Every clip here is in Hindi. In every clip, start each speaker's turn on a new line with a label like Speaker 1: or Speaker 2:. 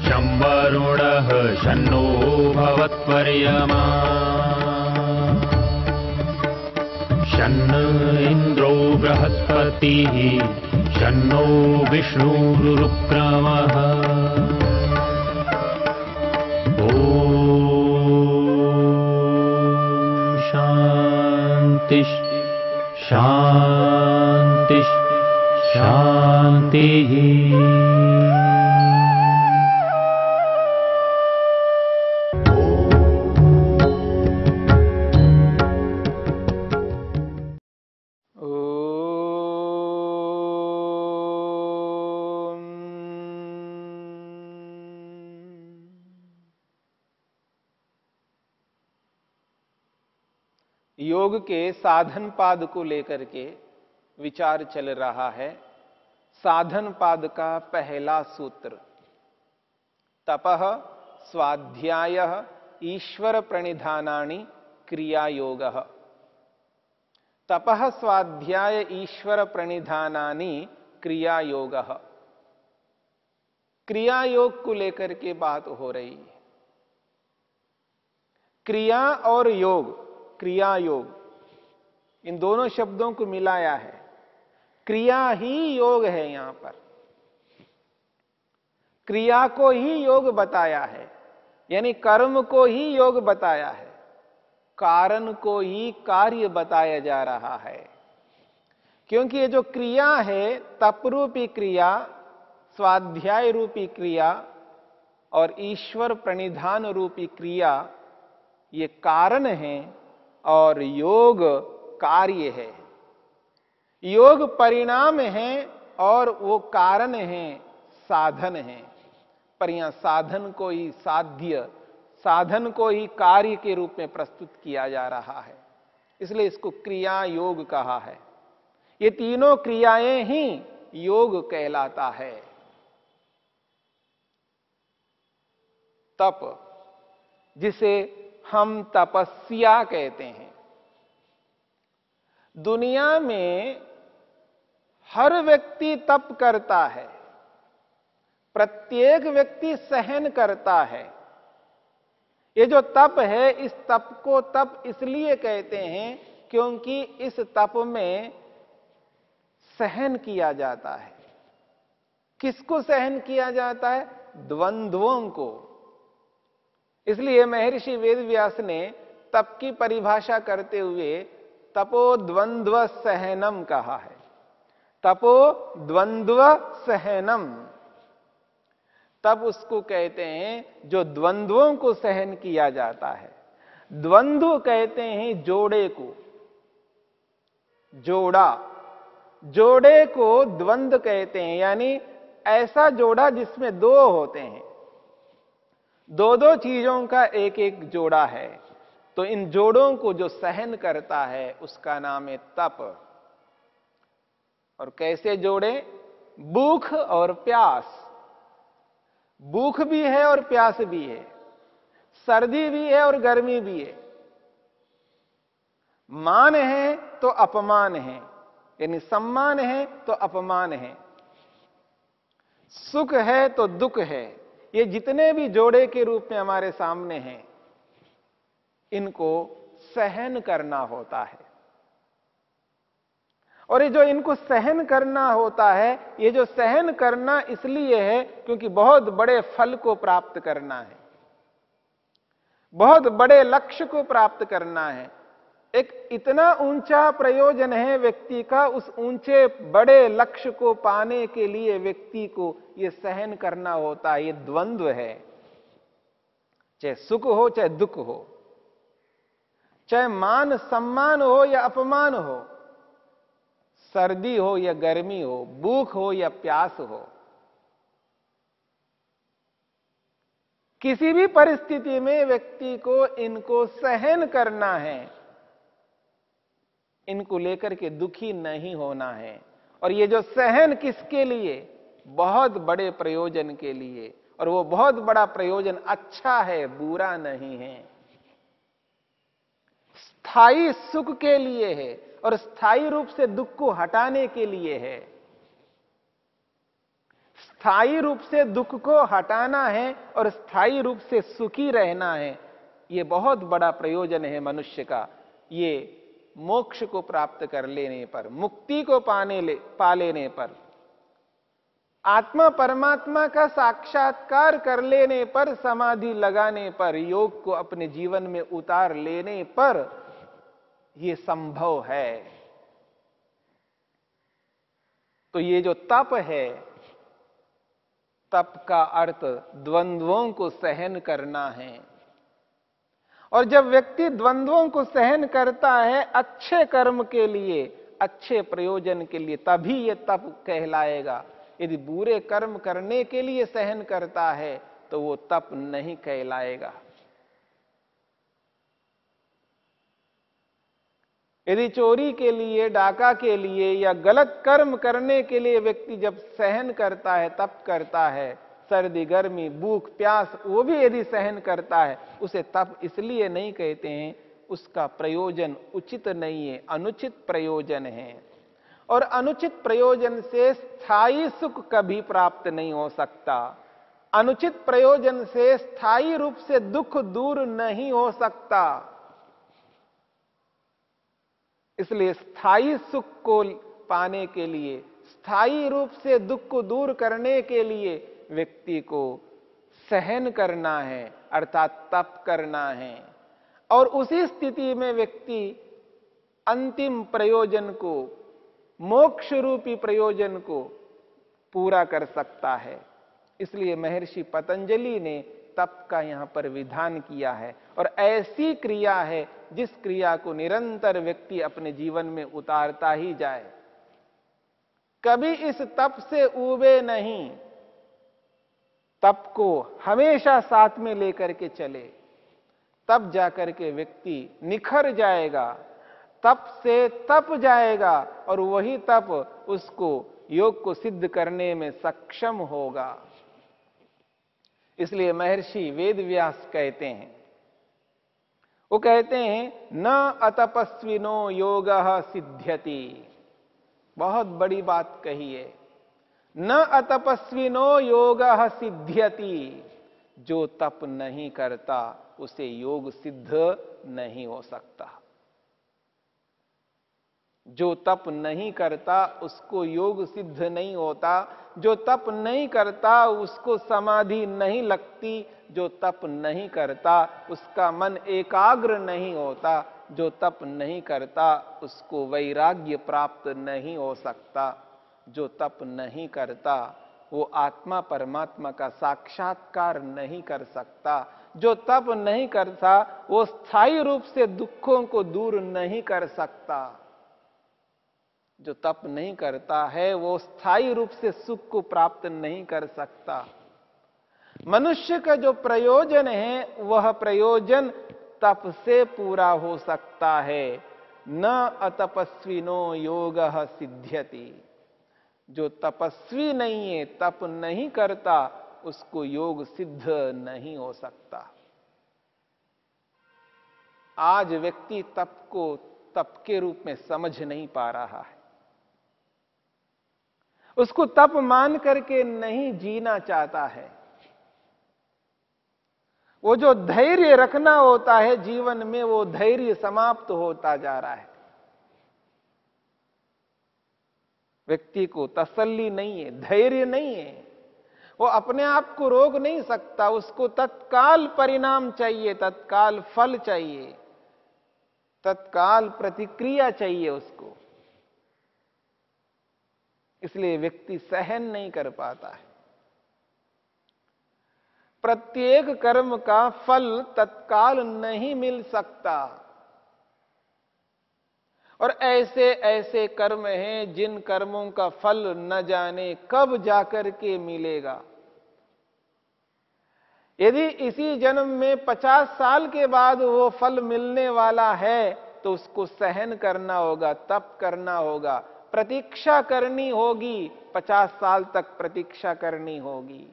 Speaker 1: शं वरुणः शन्नो भवत्वर्यमा शन्न इन्द्रो बृहस्पतिः शन्नो विष्णुरुक्रमः ॐ शान्ति शान्ति शान्तिः।
Speaker 2: योग के साधन पाद को लेकर के विचार चल रहा है। साधन पाद का पहला सूत्र, तपः स्वाध्यायः ईश्वर प्रणिधानानि क्रिया योगः। तपः स्वाध्याय ईश्वर प्रणिधानानि क्रिया योगः। क्रिया योग को लेकर के बात हो रही है। क्रिया और योग, क्रिया योग, इन दोनों शब्दों को मिलाया है। क्रिया ही योग है। यहां पर क्रिया को ही योग बताया है, यानी कर्म को ही योग बताया है, कारण को ही कार्य बताया जा रहा है। क्योंकि ये जो क्रिया है, तप रूपी क्रिया, स्वाध्याय रूपी क्रिया और ईश्वर प्रणिधान रूपी क्रिया, ये कारण है और योग कार्य है। योग परिणाम है और वो कारण है, साधन है। पर यहां साधन को ही साध्य, साधन को ही कार्य के रूप में प्रस्तुत किया जा रहा है, इसलिए इसको क्रिया योग कहा है। ये तीनों क्रियाएं ही योग कहलाता है। तप, जिसे हम तपस्या कहते हैं। दुनिया में हर व्यक्ति तप करता है, प्रत्येक व्यक्ति सहन करता है। ये जो तप है, इस तप को तप इसलिए कहते हैं क्योंकि इस तप में सहन किया जाता है। किसको सहन किया जाता है? द्वंद्वों को। इसलिए महर्षि वेदव्यास ने तप की परिभाषा करते हुए तपो द्वंद्व सहनम कहा है। तपो द्वंद्व सहनम, तब उसको कहते हैं जो द्वंद्वों को सहन किया जाता है। द्वंद्व कहते हैं जोड़े को, जोड़ा, जोड़े को द्वंद्व कहते हैं, यानी ऐसा जोड़ा जिसमें दो होते हैं, दो दो चीजों का एक एक जोड़ा है। तो इन जोड़ों को जो सहन करता है उसका नाम है तप। और कैसे जोड़े? भूख और प्यास, भूख भी है और प्यास भी है, सर्दी भी है और गर्मी भी है, मान है तो अपमान है, यानी सम्मान है तो अपमान है, सुख है तो दुख है। ये जितने भी जोड़े के रूप में हमारे सामने हैं, इनको सहन करना होता है। और ये जो इनको सहन करना होता है, ये जो सहन करना इसलिए है क्योंकि बहुत बड़े फल को प्राप्त करना है, बहुत बड़े लक्ष्य को प्राप्त करना है। एक इतना ऊंचा प्रयोजन है व्यक्ति का, उस ऊंचे बड़े लक्ष्य को पाने के लिए व्यक्ति को यह सहन करना होता है। ये द्वंद्व है, चाहे सुख हो चाहे दुख हो, चाहे मान सम्मान हो या अपमान हो, सर्दी हो या गर्मी हो, भूख हो या प्यास हो, किसी भी परिस्थिति में व्यक्ति को इनको सहन करना है, इनको लेकर के दुखी नहीं होना है। और ये जो सहन किसके लिए? बहुत बड़े प्रयोजन के लिए, और वो बहुत बड़ा प्रयोजन अच्छा है, बुरा नहीं है, स्थायी सुख के लिए है और स्थायी रूप से दुख को हटाने के लिए है। स्थायी रूप से दुख को हटाना है और स्थायी रूप से सुखी रहना है। ये बहुत बड़ा प्रयोजन है मनुष्य का। ये मोक्ष को प्राप्त कर लेने पर, मुक्ति को पा लेने पर, आत्मा परमात्मा का साक्षात्कार कर लेने पर, समाधि लगाने पर, योग को अपने जीवन में उतार लेने पर यह संभव है। तो ये जो तप है, तप का अर्थ द्वंद्वों को सहन करना है। और जब व्यक्ति द्वंद्वों को सहन करता है अच्छे कर्म के लिए, अच्छे प्रयोजन के लिए, तभी यह तप कहलाएगा। यदि बुरे कर्म करने के लिए सहन करता है तो वो तप नहीं कहलाएगा। यदि चोरी के लिए, डाका के लिए या गलत कर्म करने के लिए व्यक्ति जब सहन करता है, तप करता है, सर्दी, गर्मी, भूख, प्यास, वो भी यदि सहन करता है, उसे तप इसलिए नहीं कहते हैं, उसका प्रयोजन उचित नहीं है, अनुचित प्रयोजन है। और अनुचित प्रयोजन से स्थायी सुख कभी प्राप्त नहीं हो सकता। अनुचित प्रयोजन से स्थायी रूप से दुख दूर नहीं हो सकता। इसलिए स्थायी सुख को पाने के लिए, स्थायी रूप से दुख को दूर करने के लिए व्यक्ति को सहन करना है, अर्थात तप करना है। और उसी स्थिति में व्यक्ति अंतिम प्रयोजन को, मोक्ष रूपी प्रयोजन को पूरा कर सकता है। इसलिए महर्षि पतंजलि ने तप का यहां पर विधान किया है। और ऐसी क्रिया है जिस क्रिया को निरंतर व्यक्ति अपने जीवन में उतारता ही जाए, कभी इस तप से ऊबे नहीं। तप को हमेशा साथ में लेकर के चले, तब जाकर के व्यक्ति निखर जाएगा, तप से तप जाएगा और वही तप उसको योग को सिद्ध करने में सक्षम होगा। इसलिए महर्षि वेदव्यास कहते हैं, वो कहते हैं न अतपस्विनो योगः सिद्ध्यति। बहुत बड़ी बात कही है। न अतपस्विनो योगः सिद्ध्यति। जो तप नहीं करता उसे योग सिद्ध नहीं हो सकता। जो तप नहीं करता उसको योग सिद्ध नहीं होता। जो तप नहीं करता उसको समाधि नहीं लगती। जो तप नहीं करता उसका मन एकाग्र नहीं होता। जो तप नहीं करता उसको वैराग्य प्राप्त नहीं हो सकता। जो तप नहीं करता वो आत्मा परमात्मा का साक्षात्कार नहीं कर सकता। जो तप नहीं करता वो स्थायी रूप से दुखों को दूर नहीं कर सकता। जो तप नहीं करता है वो स्थायी रूप से सुख को प्राप्त नहीं कर सकता। मनुष्य का जो प्रयोजन है वह प्रयोजन तप से पूरा हो सकता है। न अतपस्विनो योगः सिद्ध्यति। जो तपस्वी नहीं है, तप नहीं करता, उसको योग सिद्ध नहीं हो सकता। आज व्यक्ति तप को तप के रूप में समझ नहीं पा रहा है। उसको तप मान करके नहीं जीना चाहता है। वो जो धैर्य रखना होता है जीवन में, वो धैर्य समाप्त होता जा रहा है। व्यक्ति को तसल्ली नहीं है, धैर्य नहीं है। वो अपने आप को रोक नहीं सकता। उसको तत्काल परिणाम चाहिए, तत्काल फल चाहिए, तत्काल प्रतिक्रिया चाहिए उसको। इसलिए व्यक्ति सहन नहीं कर पाता है। प्रत्येक कर्म का फल तत्काल नहीं मिल सकता। और ऐसे ऐसे कर्म हैं जिन कर्मों का फल न जाने कब जाकर के मिलेगा। यदि इसी जन्म में 50 साल के बाद वो फल मिलने वाला है तो उसको सहन करना होगा, तप करना होगा, प्रतीक्षा करनी होगी। 50 साल तक प्रतीक्षा करनी होगी।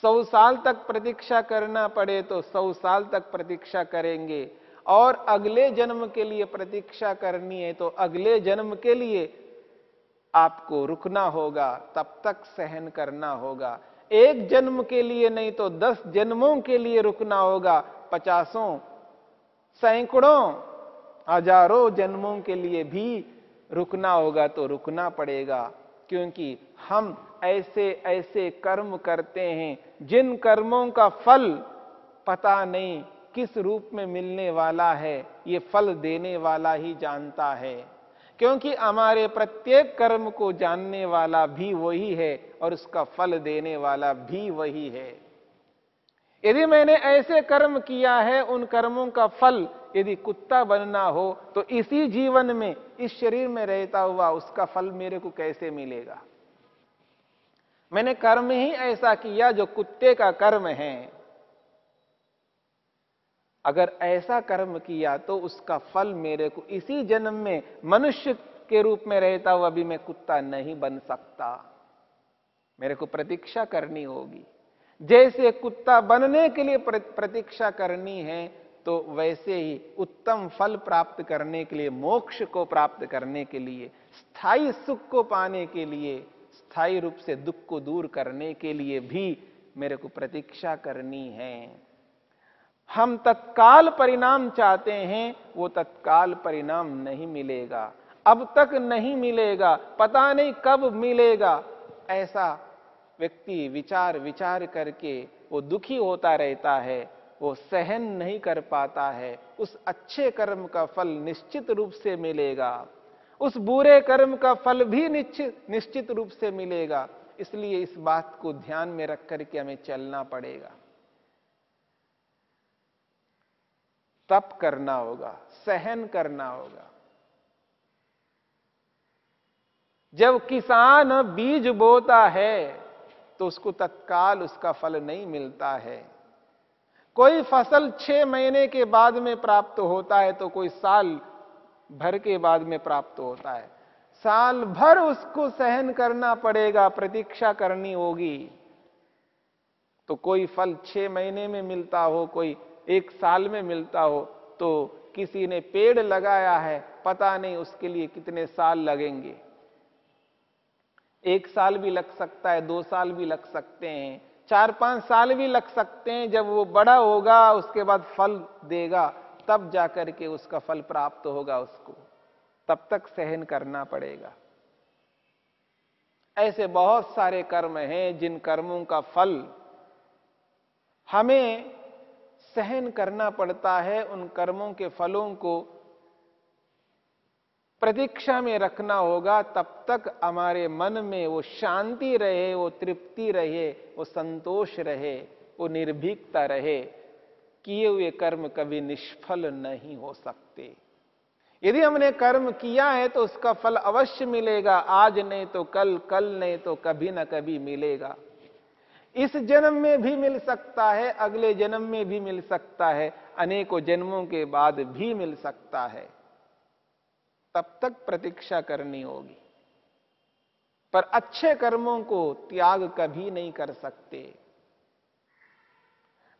Speaker 2: 100 साल तक प्रतीक्षा करना पड़े तो 100 साल तक प्रतीक्षा करेंगे। और अगले जन्म के लिए प्रतीक्षा करनी है तो अगले जन्म के लिए आपको रुकना होगा, तब तक सहन करना होगा। एक जन्म के लिए नहीं तो 10 जन्मों के लिए रुकना होगा, 50, सैकड़ों, हजारों जन्मों के लिए भी रुकना होगा तो रुकना पड़ेगा। क्योंकि हम ऐसे ऐसे कर्म करते हैं जिन कर्मों का फल पता नहीं किस रूप में मिलने वाला है, ये फल देने वाला ही जानता है। क्योंकि हमारे प्रत्येक कर्म को जानने वाला भी वही है और उसका फल देने वाला भी वही है। यदि मैंने ऐसे कर्म किया है, उन कर्मों का फल यदि कुत्ता बनना हो तो इसी जीवन में, इस शरीर में रहता हुआ उसका फल मेरे को कैसे मिलेगा? मैंने कर्म ही ऐसा किया जो कुत्ते का कर्म है। अगर ऐसा कर्म किया तो उसका फल मेरे को इसी जन्म में मनुष्य के रूप में रहता हुआ भी मैं कुत्ता नहीं बन सकता। मेरे को प्रतीक्षा करनी होगी। जैसे कुत्ता बनने के लिए प्रतीक्षा करनी है, तो वैसे ही उत्तम फल प्राप्त करने के लिए, मोक्ष को प्राप्त करने के लिए, स्थायी सुख को पाने के लिए, स्थायी रूप से दुख को दूर करने के लिए भी मेरे को प्रतीक्षा करनी है। हम तत्काल परिणाम चाहते हैं, वो तत्काल परिणाम नहीं मिलेगा, अब तक नहीं मिलेगा, पता नहीं कब मिलेगा। ऐसा व्यक्ति विचार विचार करके वो दुखी होता रहता है, वो सहन नहीं कर पाता है। उस अच्छे कर्म का फल निश्चित रूप से मिलेगा, उस बुरे कर्म का फल भी निश्चित रूप से मिलेगा। इसलिए इस बात को ध्यान में रख करके हमें चलना पड़ेगा। तप करना होगा, सहन करना होगा। जब किसान बीज बोता है तो उसको तत्काल उसका फल नहीं मिलता है। कोई फसल 6 महीने के बाद में प्राप्त होता है तो कोई साल भर के बाद में प्राप्त होता है। साल भर उसको सहन करना पड़ेगा, प्रतीक्षा करनी होगी। तो कोई फल 6 महीने में मिलता हो, कोई 1 साल में मिलता हो, तो किसी ने पेड़ लगाया है, पता नहीं उसके लिए कितने साल लगेंगे। 1 साल भी लग सकता है, 2 साल भी लग सकते हैं, 4-5 साल भी लग सकते हैं। जब वो बड़ा होगा, उसके बाद फल देगा, तब जाकर के उसका फल प्राप्त होगा उसको। तब तक सहन करना पड़ेगा। ऐसे बहुत सारे कर्म हैं जिन कर्मों का फल हमें सहन करना पड़ता है। उन कर्मों के फलों को प्रतीक्षा में रखना होगा, तब तक हमारे मन में वो शांति रहे, वो तृप्ति रहे, वो संतोष रहे, वो निर्भीकता रहे। किए हुए कर्म कभी निष्फल नहीं हो सकते। यदि हमने कर्म किया है तो उसका फल अवश्य मिलेगा, आज नहीं तो कल, कल नहीं तो कभी ना कभी मिलेगा। इस जन्म में भी मिल सकता है, अगले जन्म में भी मिल सकता है, अनेकों जन्मों के बाद भी मिल सकता है। तब तक प्रतीक्षा करनी होगी। पर अच्छे कर्मों को त्याग कभी नहीं कर सकते।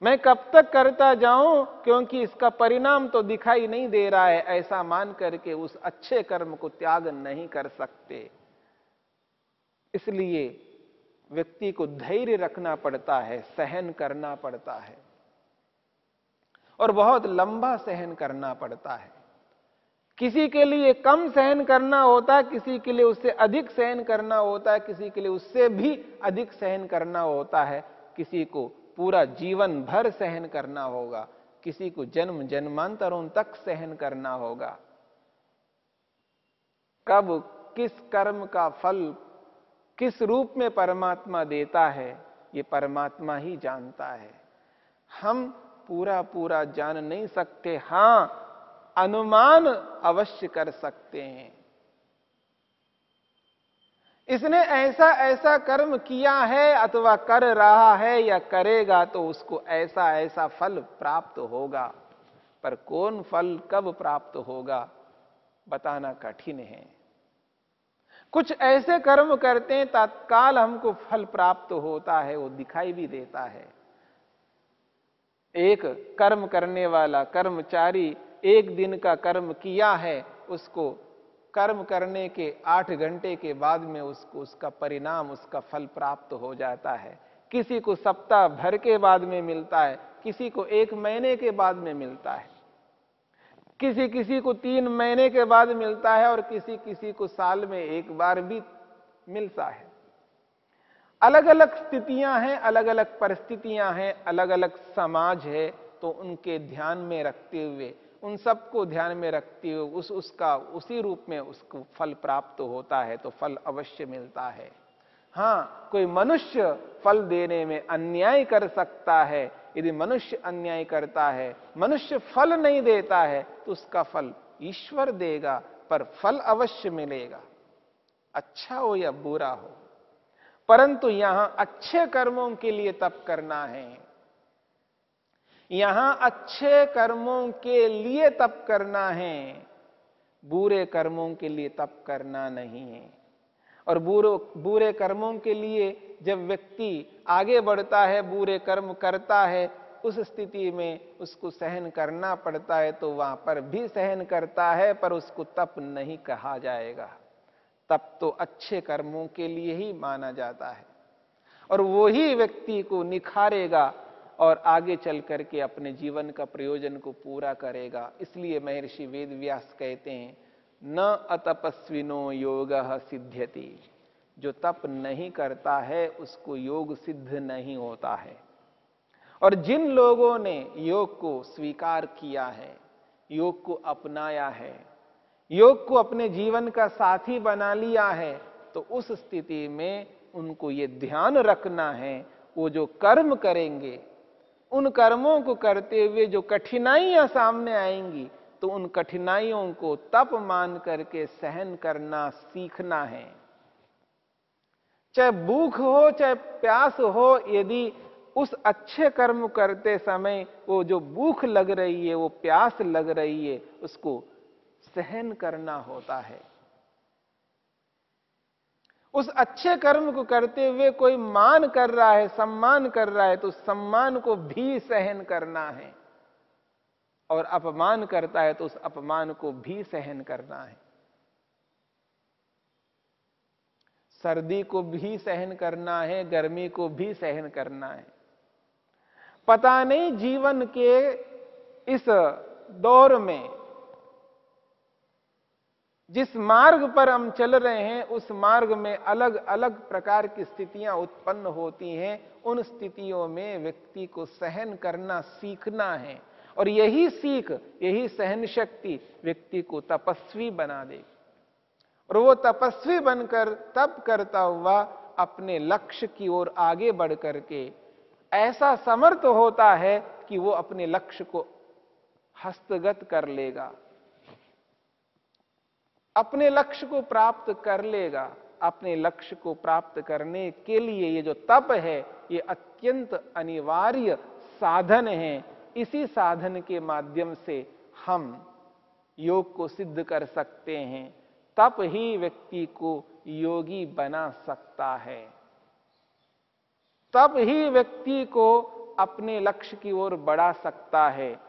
Speaker 2: मैं कब तक करता जाऊं, क्योंकि इसका परिणाम तो दिखाई नहीं दे रहा है, ऐसा मान करके उस अच्छे कर्म को त्याग नहीं कर सकते। इसलिए व्यक्ति को धैर्य रखना पड़ता है, सहन करना पड़ता है, और बहुत लंबा सहन करना पड़ता है। किसी के लिए कम सहन करना होता है, किसी के लिए उससे अधिक सहन करना होता है, किसी के लिए उससे भी अधिक सहन करना होता है। किसी को पूरा जीवन भर सहन करना होगा, किसी को जन्म जन्मांतरों तक सहन करना होगा। कब किस कर्म का फल किस रूप में परमात्मा देता है, ये परमात्मा ही जानता है। हम पूरा पूरा जान नहीं सकते, हां अनुमान अवश्य कर सकते हैं। इसने ऐसा ऐसा कर्म किया है अथवा कर रहा है या करेगा तो उसको ऐसा ऐसा फल प्राप्त होगा। पर कौन फल कब प्राप्त होगा बताना कठिन है। कुछ ऐसे कर्म करते हैं तत्काल हमको फल प्राप्त होता है, वो दिखाई भी देता है। एक कर्म करने वाला कर्मचारी 1 दिन का कर्म किया है, उसको कर्म करने के 8 घंटे के बाद में उसको उसका परिणाम, उसका फल प्राप्त हो जाता है। किसी को सप्ताह भर के बाद में मिलता है, किसी को 1 महीने के बाद में मिलता है, किसी किसी को 3 महीने के बाद मिलता है और किसी किसी को साल में 1 बार भी मिलता है। अलग अलग स्थितियां हैं, अलग अलग परिस्थितियां हैं, अलग अलग समाज है। तो उनके ध्यान में रखते हुए, उन सबको ध्यान में रखते हुए उसका उसी रूप में उसको फल प्राप्त होता है, तो फल अवश्य मिलता है। हाँ, कोई मनुष्य फल देने में अन्याय कर सकता है। यदि मनुष्य अन्याय करता है, मनुष्य फल नहीं देता है, तो उसका फल ईश्वर देगा, पर फल अवश्य मिलेगा, अच्छा हो या बुरा हो। परंतु यहां अच्छे कर्मों के लिए तप करना है, यहां अच्छे कर्मों के लिए तप करना है, बुरे कर्मों के लिए तप करना नहीं है। और बुरे कर्मों के लिए जब व्यक्ति आगे बढ़ता है, बुरे कर्म करता है, उस स्थिति में उसको सहन करना पड़ता है, तो वहां पर भी सहन करता है, पर उसको तप नहीं कहा जाएगा। तप तो अच्छे कर्मों के लिए ही माना जाता है, और वो ही व्यक्ति को निखारेगा और आगे चल करके अपने जीवन का प्रयोजन को पूरा करेगा। इसलिए महर्षि वेदव्यास कहते हैं, न अतपस्विनो योगः सिद्ध्यति। जो तप नहीं करता है उसको योग सिद्ध नहीं होता है। और जिन लोगों ने योग को स्वीकार किया है, योग को अपनाया है, योग को अपने जीवन का साथी बना लिया है, तो उस स्थिति में उनको ये ध्यान रखना है, वो जो कर्म करेंगे, उन कर्मों को करते हुए जो कठिनाइयां सामने आएंगी, तो उन कठिनाइयों को तप मान करके सहन करना सीखना है। चाहे भूख हो, चाहे प्यास हो, यदि उस अच्छे कर्म करते समय वो जो भूख लग रही है, वो प्यास लग रही है, उसको सहन करना होता है। उस अच्छे कर्म को करते हुए कोई मान कर रहा है, सम्मान कर रहा है, तो सम्मान को भी सहन करना है। और अपमान करता है तो उस अपमान को भी सहन करना है। सर्दी को भी सहन करना है, गर्मी को भी सहन करना है। पता नहीं जीवन के इस दौर में जिस मार्ग पर हम चल रहे हैं, उस मार्ग में अलग अलग प्रकार की स्थितियां उत्पन्न होती हैं। उन स्थितियों में व्यक्ति को सहन करना सीखना है, और यही सीख, यही सहन शक्ति व्यक्ति को तपस्वी बना देगी। और वो तपस्वी बनकर तप करता हुआ अपने लक्ष्य की ओर आगे बढ़ करके ऐसा समर्थ होता है कि वो अपने लक्ष्य को हस्तगत कर लेगा, अपने लक्ष्य को प्राप्त कर लेगा। अपने लक्ष्य को प्राप्त करने के लिए ये जो तप है, ये अत्यंत अनिवार्य साधन है। इसी साधन के माध्यम से हम योग को सिद्ध कर सकते हैं। तप ही व्यक्ति को योगी बना सकता है, तब ही व्यक्ति को अपने लक्ष्य की ओर बढ़ा सकता है।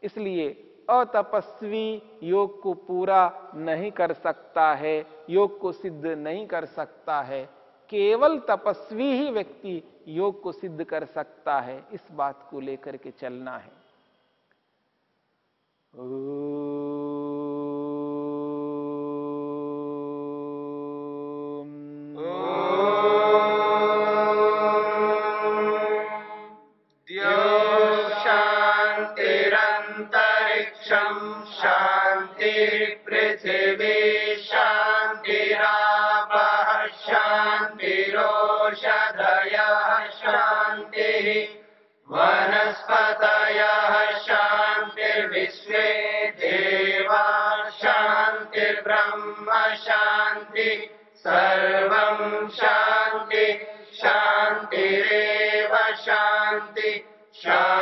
Speaker 2: इसलिए अतपस्वी योग को पूरा नहीं कर सकता है, योग को सिद्ध नहीं कर सकता है। केवल तपस्वी ही व्यक्ति योग को सिद्ध कर सकता है। इस बात को लेकर के चलना है।
Speaker 3: पृथिवी शान्तिरापः शान्तिरोषधयः शान्तिः वनस्पतयः शान्तिर्विश्वे देवा शान्तिर्ब्रह्म शान्ति सर्वं शान्ति शान्तिरेव शान्ति शान्ति